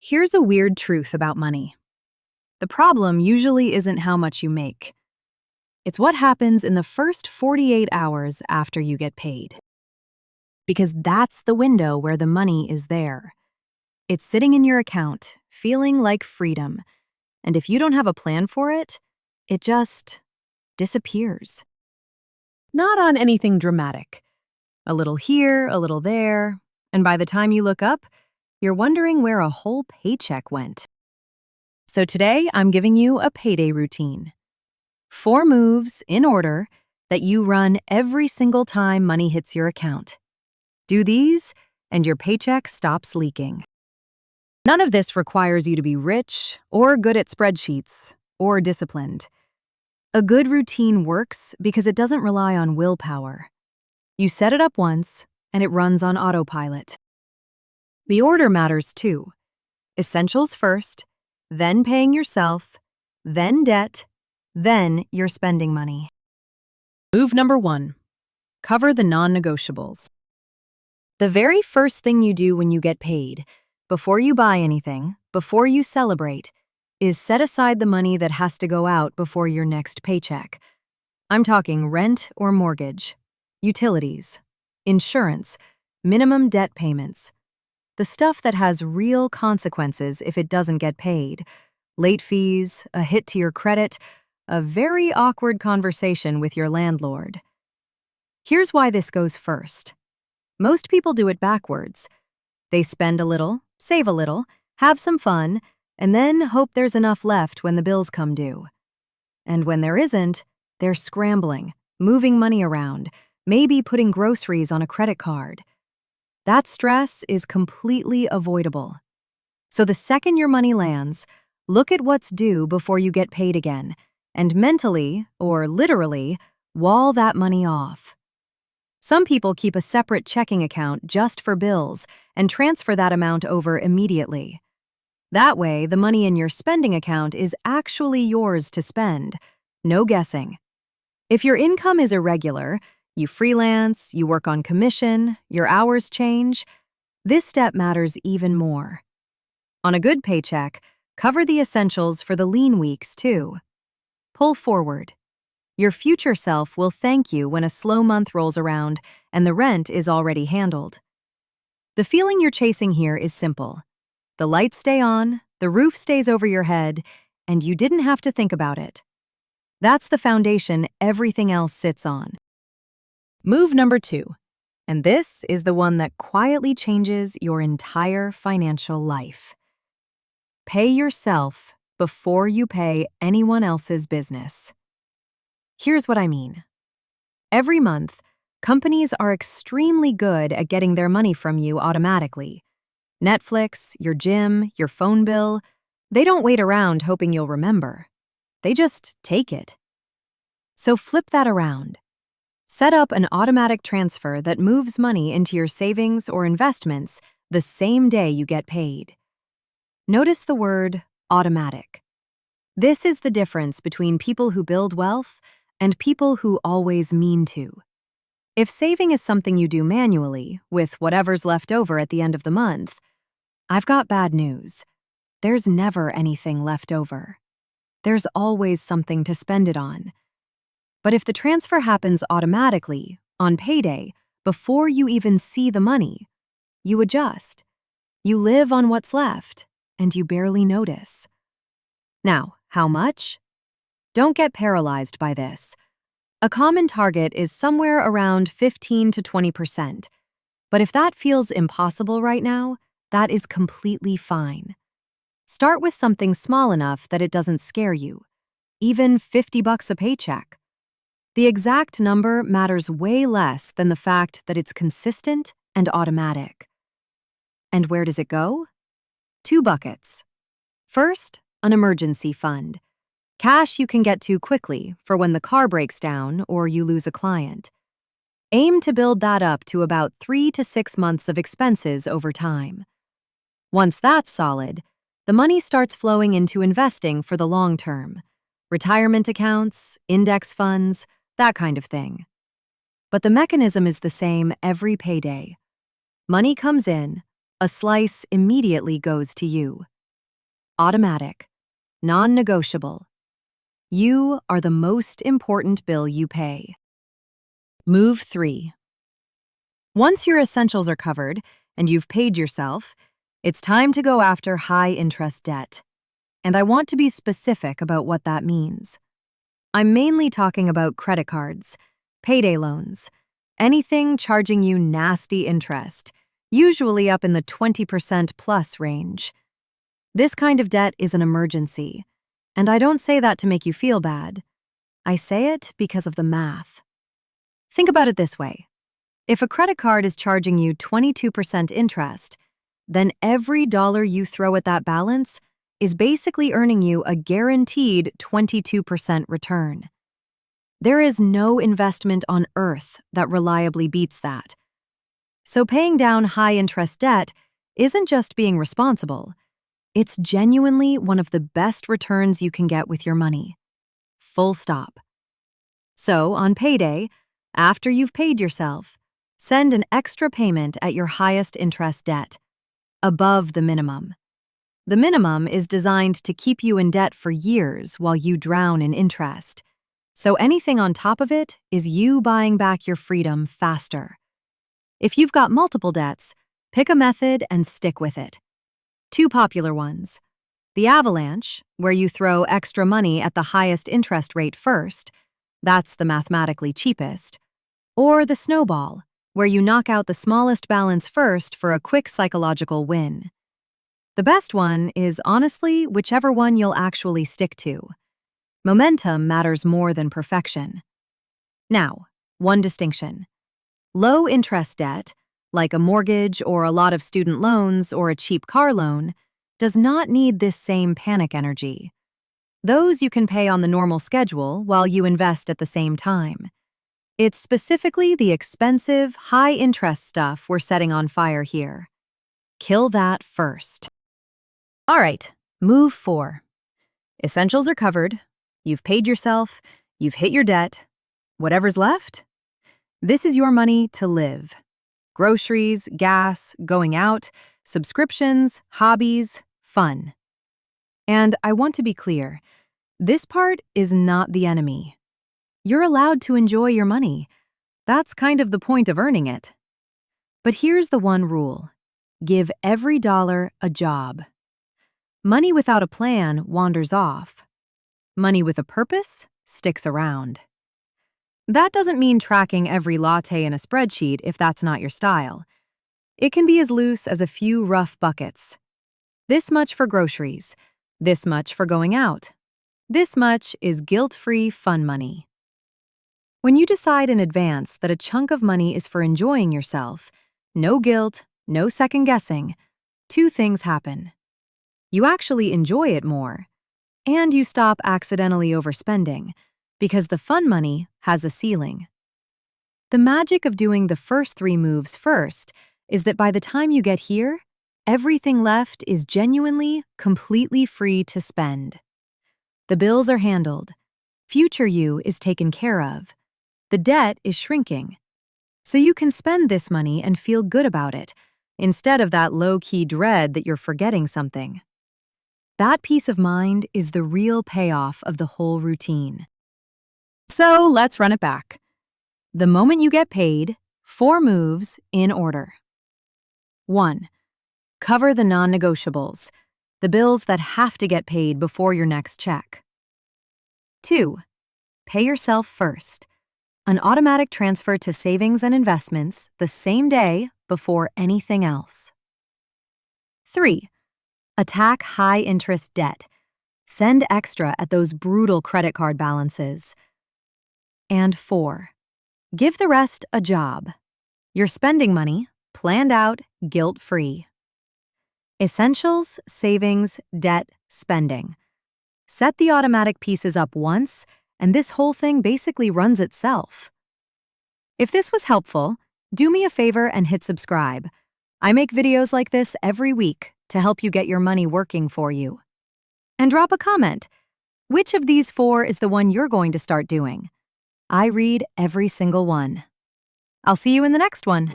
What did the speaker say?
Here's a weird truth about money. The problem usually isn't how much you make. It's what happens in the first 48 hours after you get paid. Because that's the window where the money is there. It's sitting in your account, feeling like freedom. And if you don't have a plan for it, it just disappears. Not on anything dramatic. A little here, a little there, and by the time you look up, you're wondering where a whole paycheck went. So today, I'm giving you a payday routine. 4 moves in order that you run every single time money hits your account. Do these, and your paycheck stops leaking. None of this requires you to be rich, or good at spreadsheets, or disciplined. A good routine works because it doesn't rely on willpower. You set it up once, and it runs on autopilot. The order matters too. Essentials first, then paying yourself, then debt, then your spending money. Move number 1. Cover the non-negotiables. The very first thing you do when you get paid, before you buy anything, before you celebrate, is set aside the money that has to go out before your next paycheck. I'm talking rent or mortgage, utilities, insurance, minimum debt payments, the stuff that has real consequences if it doesn't get paid, late fees, a hit to your credit, a very awkward conversation with your landlord. Here's why this goes first. Most people do it backwards. They spend a little, save a little, have some fun, and then hope there's enough left when the bills come due. And when there isn't, they're scrambling, moving money around, maybe putting groceries on a credit card. That stress is completely avoidable. So the second your money lands, look at what's due before you get paid again, and mentally, or literally, wall that money off. Some people keep a separate checking account just for bills and transfer that amount over immediately. That way, the money in your spending account is actually yours to spend. No guessing. If your income is irregular, you freelance, you work on commission, your hours change, this step matters even more. On a good paycheck, cover the essentials for the lean weeks too. Pull forward. Your future self will thank you when a slow month rolls around and the rent is already handled. The feeling you're chasing here is simple. The lights stay on, the roof stays over your head, and you didn't have to think about it. That's the foundation everything else sits on. Move number 2, and this is the one that quietly changes your entire financial life. Pay yourself before you pay anyone else's business. Here's what I mean. Every month, companies are extremely good at getting their money from you automatically. Netflix, your gym, your phone bill, they don't wait around hoping you'll remember. They just take it. So flip that around. Set up an automatic transfer that moves money into your savings or investments the same day you get paid. Notice the word automatic. This is the difference between people who build wealth and people who always mean to. If saving is something you do manually, with whatever's left over at the end of the month, I've got bad news. There's never anything left over. There's always something to spend it on. But if the transfer happens automatically, on payday, before you even see the money, you adjust. You live on what's left, and you barely notice. Now, how much? Don't get paralyzed by this. A common target is somewhere around 15 to 20%. But if that feels impossible right now, that is completely fine. Start with something small enough that it doesn't scare you. Even $50 a paycheck. The exact number matters way less than the fact that it's consistent and automatic. And where does it go? 2 buckets. First, an emergency fund. Cash you can get to quickly for when the car breaks down or you lose a client. Aim to build that up to about 3 to 6 months of expenses over time. Once that's solid, the money starts flowing into investing for the long term. Retirement accounts, index funds, that kind of thing. But the mechanism is the same every payday. Money comes in, a slice immediately goes to you. automatic, non-negotiable. You are the most important bill you pay. Move 3. Once your essentials are covered and you've paid yourself, it's time to go after high-interest debt. And I want to be specific about what that means. I'm mainly talking about credit cards, payday loans, anything charging you nasty interest, usually up in the 20% plus range. This kind of debt is an emergency, and I don't say that to make you feel bad. I say it because of the math. Think about it this way. If a credit card is charging you 22% interest, then every dollar you throw at that balance is basically earning you a guaranteed 22% return. There is no investment on earth that reliably beats that. So paying down high-interest debt isn't just being responsible. It's genuinely one of the best returns you can get with your money. Full stop. So on payday, after you've paid yourself, send an extra payment at your highest interest debt, above the minimum. The minimum is designed to keep you in debt for years while you drown in interest. So anything on top of it is you buying back your freedom faster. If you've got multiple debts, pick a method and stick with it. 2 popular ones. The avalanche, where you throw extra money at the highest interest rate first. That's the mathematically cheapest. Or the snowball, where you knock out the smallest balance first for a quick psychological win. The best one is honestly whichever one you'll actually stick to. Momentum matters more than perfection. Now, one distinction. Low-interest debt, like a mortgage or a lot of student loans or a cheap car loan, does not need this same panic energy. Those you can pay on the normal schedule while you invest at the same time. It's specifically the expensive, high-interest stuff we're setting on fire here. Kill that first. All right, move 4. Essentials are covered. You've paid yourself. You've hit your debt. Whatever's left? This is your money to live. Groceries, gas, going out, subscriptions, hobbies, fun. And I want to be clear, this part is not the enemy. You're allowed to enjoy your money. That's kind of the point of earning it. But here's the one rule. Give every dollar a job. Money without a plan wanders off. Money with a purpose sticks around. That doesn't mean tracking every latte in a spreadsheet if that's not your style. It can be as loose as a few rough buckets. This much for groceries. This much for going out. This much is guilt-free fun money. When you decide in advance that a chunk of money is for enjoying yourself, no guilt, no second-guessing, 2 things happen. You actually enjoy it more, and you stop accidentally overspending, because the fun money has a ceiling. The magic of doing the first 3 moves first is that by the time you get here, everything left is genuinely, completely free to spend. The bills are handled. Future you is taken care of. The debt is shrinking. So you can spend this money and feel good about it, instead of that low-key dread that you're forgetting something. That peace of mind is the real payoff of the whole routine. So let's run it back. The moment you get paid, 4 moves in order. 1. Cover the non-negotiables, the bills that have to get paid before your next check. 2. Pay yourself first, an automatic transfer to savings and investments the same day before anything else. 3. Attack high-interest debt. Send extra at those brutal credit card balances. And 4. Give the rest a job. Your spending money, planned out, guilt-free. Essentials, savings, debt, spending. Set the automatic pieces up once, and this whole thing basically runs itself. If this was helpful, do me a favor and hit subscribe. I make videos like this every week to help you get your money working for you. And drop a comment. Which of these 4 is the one you're going to start doing? I read every single one. I'll see you in the next one.